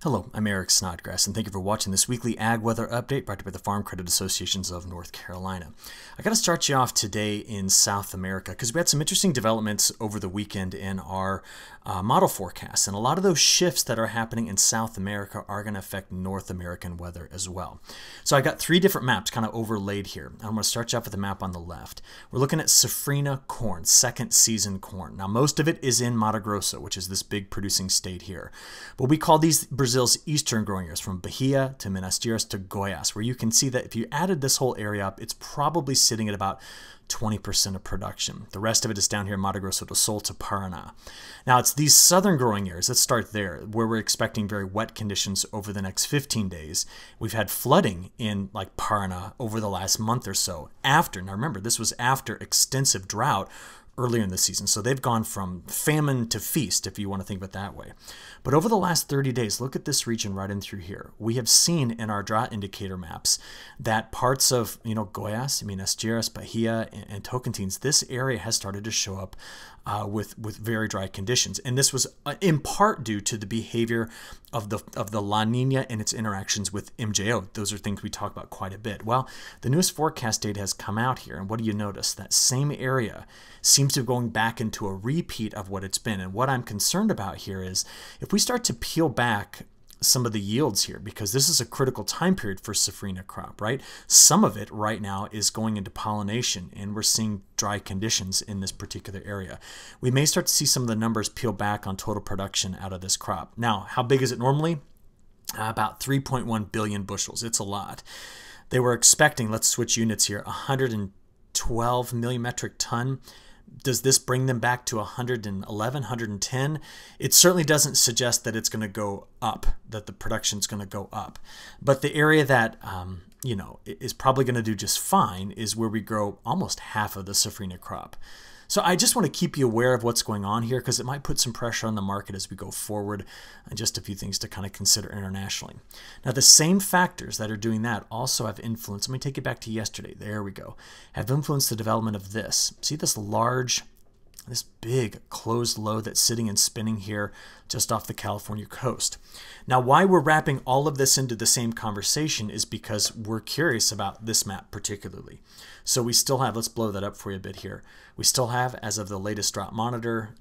Hello, I'm Eric Snodgrass, and thank you for watching this weekly Ag Weather Update brought to you by the Farm Credit Associations of North Carolina. I got to start you off today in South America because we had some interesting developments over the weekend in our model forecasts, and a lot of those shifts that are happening in South America are going to affect North American weather as well. So I got three different maps kind of overlaid here. I'm going to start you off with the map on the left. We're looking at Safrinha corn, second season corn. Now most of it is in Mato Grosso, which is this big producing state here. But we call these Brazil's eastern growing areas, from Bahia to Minas Gerais to Goiás, where you can see that if you added this whole area up, it's probably sitting at about 20% of production. The rest of it is down here in Mato Grosso do Sul to Paraná. Now it's these southern growing areas, let's start there, where we're expecting very wet conditions over the next 15 days. We've had flooding in like Paraná over the last month or so after. Now remember, this was after extensive drought earlier in the season. So they've gone from famine to feast, if you want to think of it that way. But over the last 30 days, look at this region right in through here. We have seen in our drought indicator maps that parts of, Goiás, Minas Gerais, Bahia, and Tocantins, this area has started to show up with very dry conditions. And this was in part due to the behavior of the La Nina and its interactions with MJO. Those are things we talk about quite a bit. Well, the newest forecast data has come out here, and what do you notice? That same area seems to be going back into a repeat of what it's been. And what I'm concerned about here is if we start to peel back some of the yields here, because this is a critical time period for Safrinha crop, right? Some of it right now is going into pollination, and we're seeing dry conditions in this particular area. We may start to see some of the numbers peel back on total production out of this crop. Now, how big is it normally? About 3.1 billion bushels. It's a lot. They were expecting, let's switch units here, 112 million metric ton. Does this bring them back to 111, 110? It certainly doesn't suggest that it's going to go up, that the production is going to go up. But the area that, is probably going to do just fine is where we grow almost half of the Safrinha crop. So I just want to keep you aware of what's going on here because it might put some pressure on the market as we go forward, and just a few things to kind of consider internationally. Now the same factors that are doing that also have influence. Let me take it back to yesterday. There we go. Have influenced the development of this. See this big closed low that's sitting and spinning here just off the California coast. Now why we're wrapping all of this into the same conversation is because we're curious about this map particularly. So we still have, let's blow that up for you a bit here. We still have, as of the latest drought monitor,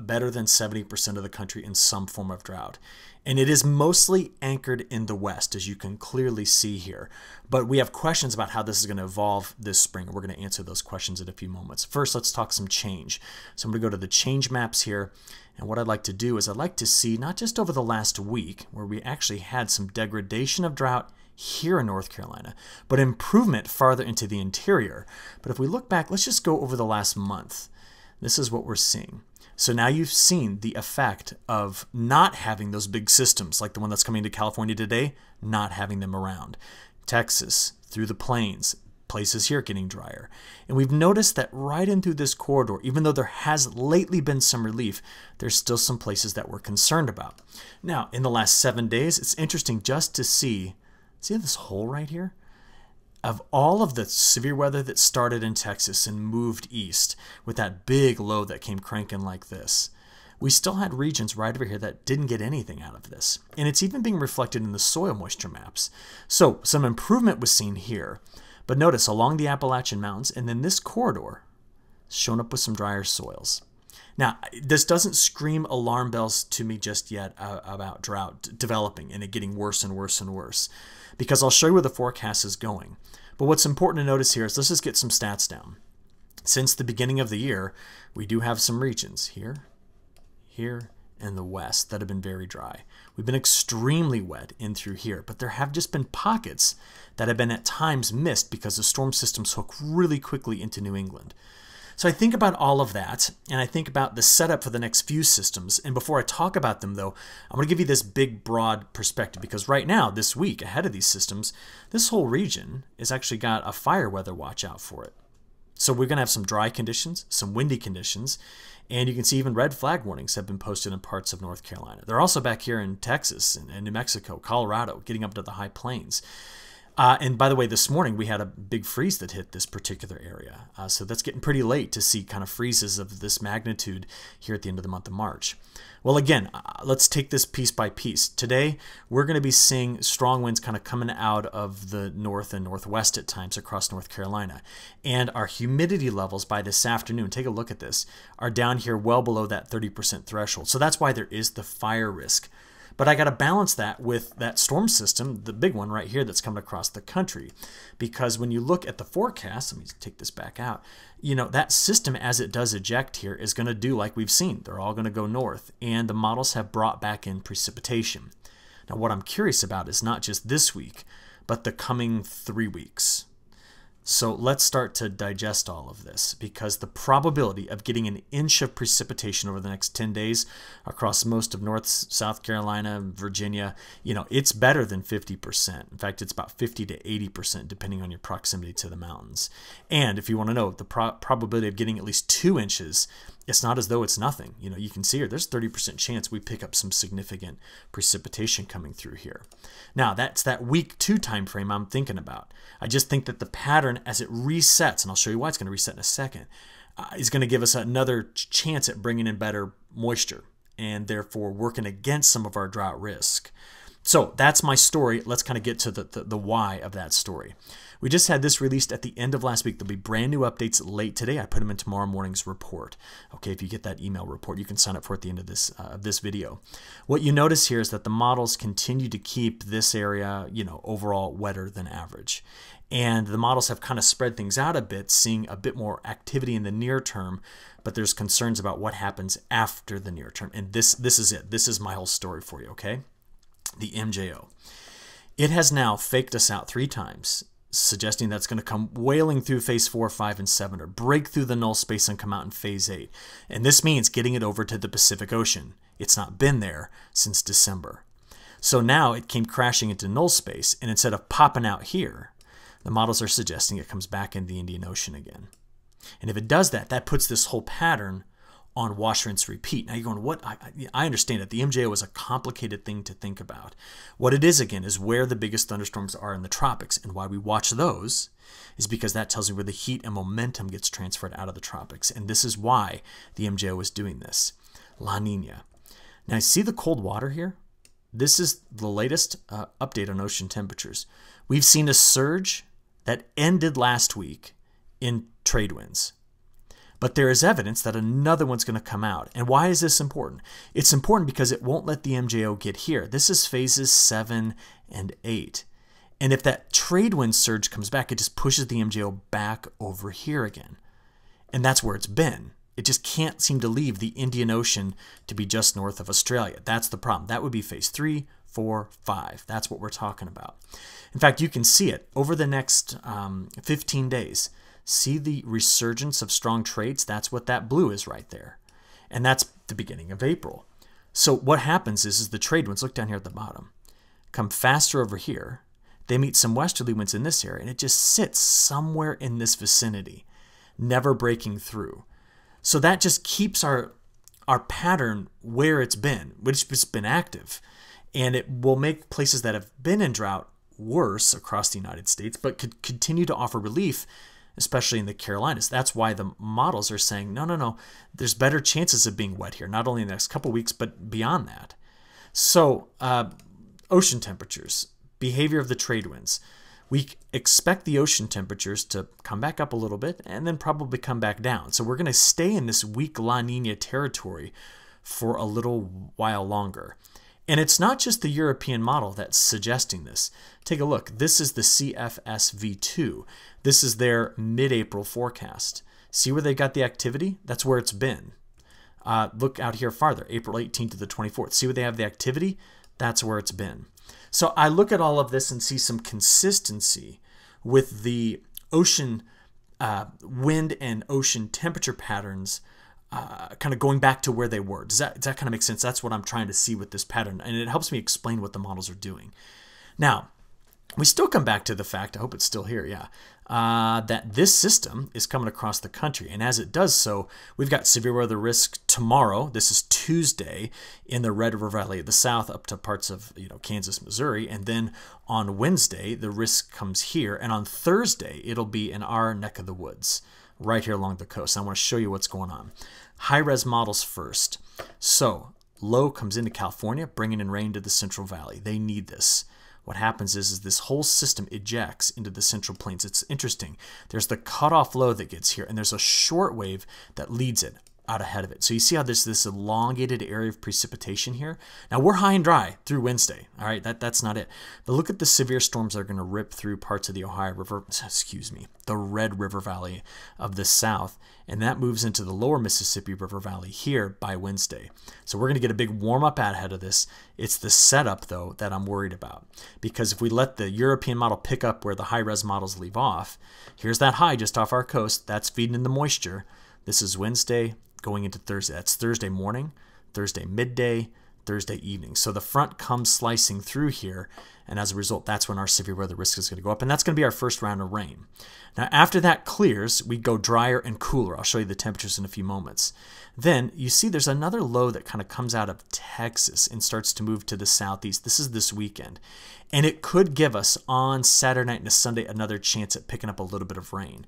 better than 70% of the country in some form of drought. And it is mostly anchored in the west, as you can clearly see here. But we have questions about how this is going to evolve this spring. We're going to answer those questions in a few moments. First, let's talk some change. So I'm going to go to the change maps here. And what I'd like to do is I'd like to see, not just over the last week, where we actually had some degradation of drought here in North Carolina, but improvement farther into the interior. But if we look back, let's just go over the last month. This is what we're seeing. So now you've seen the effect of not having those big systems like the one that's coming to California today, not having them around. Texas, through the plains, places here getting drier. And we've noticed that right in through this corridor, even though there has lately been some relief, there's still some places that we're concerned about. Now, in the last 7 days, it's interesting just to see this hole right here? Of all of the severe weather that started in Texas and moved east with that big low that came cranking like this, we still had regions right over here that didn't get anything out of this. And it's even being reflected in the soil moisture maps. So some improvement was seen here. But notice along the Appalachian Mountains and then this corridor shown up with some drier soils. Now, this doesn't scream alarm bells to me just yet about drought developing and it getting worse and worse and worse, because I'll show you where the forecast is going. But what's important to notice here is let's just get some stats down. Since the beginning of the year, we do have some regions here, and the west that have been very dry. We've been extremely wet in through here, but there have just been pockets that have been at times missed because the storm systems hook really quickly into New England. So I think about all of that, and I think about the setup for the next few systems. And before I talk about them, though, I'm going to give you this big, broad perspective, because right now, this week, ahead of these systems, this whole region has actually got a fire weather watch out for it. So we're going to have some dry conditions, some windy conditions, and you can see even red flag warnings have been posted in parts of North Carolina. They're also back here in Texas and New Mexico, Colorado, getting up to the high plains. And by the way, this morning we had a big freeze that hit this particular area. So that's getting pretty late to see kind of freezes of this magnitude here at the end of the month of March. Well, again, let's take this piece by piece. Today, we're going to be seeing strong winds kind of coming out of the north and northwest at times across North Carolina. And our humidity levels by this afternoon, take a look at this, are down here well below that 30% threshold. So that's why there is the fire risk. But I got to balance that with that storm system, the big one right here that's coming across the country. Because when you look at the forecast, let me take this back out, you know, that system as it does eject here is going to do like we've seen. They're all going to go north. And the models have brought back in precipitation. Now, what I'm curious about is not just this week, but the coming 3 weeks. So let's start to digest all of this, because the probability of getting an inch of precipitation over the next 10 days across most of North, South Carolina, Virginia, you know, it's better than 50%. In fact, it's about 50 to 80% depending on your proximity to the mountains. And if you want to know the probability of getting at least 2 inches, it's not as though it's nothing. You know, you can see here, there's 30% chance we pick up some significant precipitation coming through here. Now, that's that week 2 time frame I'm thinking about. I just think that the pattern as it resets, and I'll show you why it's going to reset in a second, is going to give us another chance at bringing in better moisture and therefore working against some of our drought risk. So that's my story. Let's kind of get to the why of that story. We just had this released at the end of last week. There'll be brand new updates late today. I put them in tomorrow morning's report. Okay, if you get that email report, you can sign up for it at the end of this video. What you notice here is that the models continue to keep this area, you know, overall wetter than average. And the models have kind of spread things out a bit, seeing a bit more activity in the near term, but there's concerns about what happens after the near term. And this is it. This is my whole story for you, okay? The MJO. It has now faked us out 3 times, suggesting that's going to come wailing through phase 4, 5, and 7, or break through the null space and come out in phase 8. And this means getting it over to the Pacific Ocean. It's not been there since December. So now it came crashing into null space, and instead of popping out here, the models are suggesting it comes back in the Indian Ocean again. And if it does that, that puts this whole pattern on wash, rinse, repeat. Now you're going, what? I understand it. The MJO is a complicated thing to think about. What it is, again, is where the biggest thunderstorms are in the tropics. And why we watch those is because that tells you where the heat and momentum gets transferred out of the tropics. And this is why the MJO is doing this. La Nina. Now, see the cold water here? This is the latest update on ocean temperatures. We've seen a surge that ended last week in trade winds. But there is evidence that another one's going to come out. And why is this important? It's important because it won't let the MJO get here. This is phases 7 and 8. And if that trade wind surge comes back, it just pushes the MJO back over here again. And that's where it's been. It just can't seem to leave the Indian Ocean to be just north of Australia. That's the problem. That would be phase 3, 4, 5. That's what we're talking about. In fact, you can see it over the next 15 days. See the resurgence of strong trades? That's what that blue is right there. And that's the beginning of April. So what happens is the trade winds, look down here at the bottom, come faster over here. They meet some westerly winds in this area, and it just sits somewhere in this vicinity, never breaking through. So that just keeps our pattern where it's been, which has been active. And it will make places that have been in drought worse across the United States, but could continue to offer relief, especially in the Carolinas. That's why the models are saying, no, there's better chances of being wet here, not only in the next couple of weeks, but beyond that. So ocean temperatures, behavior of the trade winds. We expect the ocean temperatures to come back up a little bit and then probably come back down. So we're going to stay in this weak La Nina territory for a little while longer. And it's not just the European model that's suggesting this. Take a look. This is the CFSV2. This is their mid-April forecast. See where they got the activity? That's where it's been. Look out here farther, April 18th to the 24th. See where they have the activity? That's where it's been. So I look at all of this and see some consistency with the ocean wind and ocean temperature patterns kind of going back to where they were. Does that kind of make sense? That's what I'm trying to see with this pattern, and it helps me explain what the models are doing. Now, we still come back to the fact, I hope it's still here, yeah, that this system is coming across the country. And as it does so, we've got severe weather risk tomorrow. This is Tuesday in the Red River Valley of the South up to parts of Kansas, Missouri. And then on Wednesday, the risk comes here. And on Thursday, it'll be in our neck of the woods right here along the coast. And I want to show you what's going on. High-res models first. So low comes into California, bringing in rain to the Central Valley. They need this. What happens is this whole system ejects into the Central Plains. It's interesting. There's the cutoff low that gets here, and there's a short wave that leads it out ahead of it. So you see how there's this elongated area of precipitation here? Now we're high and dry through Wednesday. All right, that's not it. But look at the severe storms that are going to rip through parts of the the Red River Valley of the South, and that moves into the lower Mississippi River Valley here by Wednesday. So we're going to get a big warm-up ahead of this. It's the setup, though, that I'm worried about. Because if we let the European model pick up where the high-res models leave off, here's that high just off our coast. That's feeding in the moisture. This is Wednesday going into Thursday. That's Thursday morning, Thursday midday, Thursday evening. So the front comes slicing through here, and as a result, that's when our severe weather risk is going to go up, and that's going to be our first round of rain. Now, after that clears, we go drier and cooler. I'll show you the temperatures in a few moments. Then you see there's another low that kind of comes out of Texas and starts to move to the southeast. This is this weekend, and it could give us on Saturday night and Sunday another chance at picking up a little bit of rain,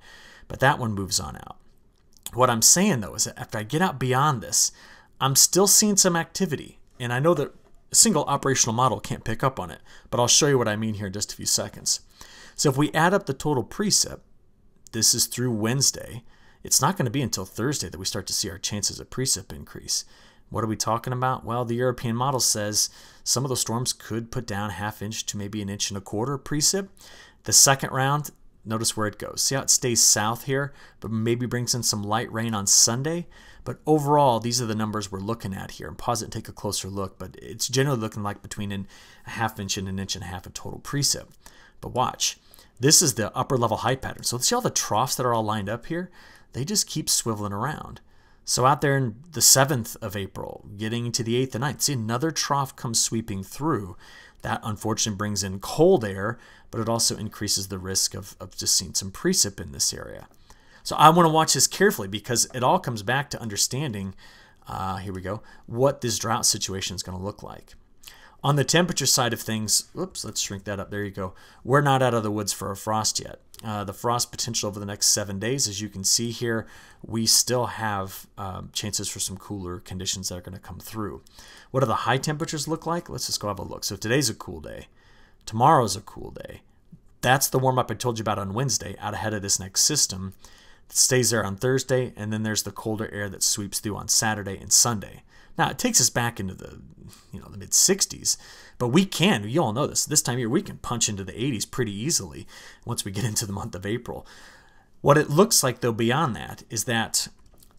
but that one moves on out. What I'm saying, though, is that after I get out beyond this, I'm still seeing some activity. And I know that a single operational model can't pick up on it, but I'll show you what I mean here in just a few seconds. So if we add up the total precip, this is through Wednesday. It's not going to be until Thursday that we start to see our chances of precip increase. What are we talking about? Well, the European model says some of those storms could put down 1/2 inch to maybe 1.25 inches precip. The second round, notice where it goes. See how it stays south here, but maybe brings in some light rain on Sunday? But overall, these are the numbers we're looking at here. And pause it and take a closer look, but it's generally looking like between 1/2 inch and 1.5 inches of total precip. But watch, this is the upper level high pattern. So see all the troughs that are all lined up here? They just keep swiveling around. So out there in the 7th of April, getting to the 8th and 9th, see another trough comes sweeping through. That unfortunately brings in cold air, but it also increases the risk of just seeing some precip in this area. So I want to watch this carefully because it all comes back to understanding, here we go, what this drought situation is going to look like. On the temperature side of things, oops, let's shrink that up. There you go. We're not out of the woods for a frost yet. The frost potential over the next 7 days, as you can see here, we still have chances for some cooler conditions that are going to come through. What do the high temperatures look like? Let's just go have a look. So today's a cool day. Tomorrow's a cool day. That's the warm-up I told you about on Wednesday, out ahead of this next system. It stays there on Thursday, and then there's the colder air that sweeps through on Saturday and Sunday. Now, it takes us back into the mid-60s, but we can, you all know this time of year, we can punch into the 80s pretty easily once we get into the month of April. What it looks like, though, beyond that, is that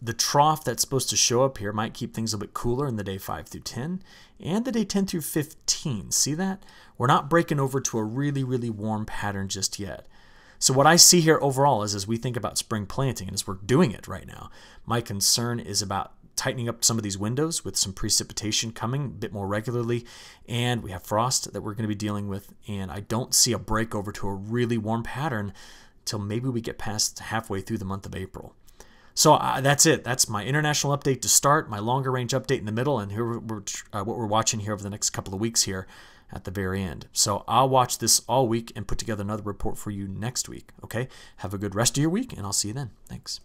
the trough that's supposed to show up here might keep things a bit cooler in the day 5 through 10 and the day 10 through 15. See that? We're not breaking over to a really, really warm pattern just yet. So what I see here overall is as we think about spring planting, and as we're doing it right now, my concern is about tightening up some of these windows with some precipitation coming a bit more regularly, and we have frost that we're going to be dealing with, and I don't see a break over to a really warm pattern till maybe we get past halfway through the month of April. So that's it. That's my international update to start, my longer range update in the middle, and here what we're watching here over the next couple of weeks here at the very end. So I'll watch this all week and put together another report for you next week. Okay? Have a good rest of your week, and I'll see you then. Thanks.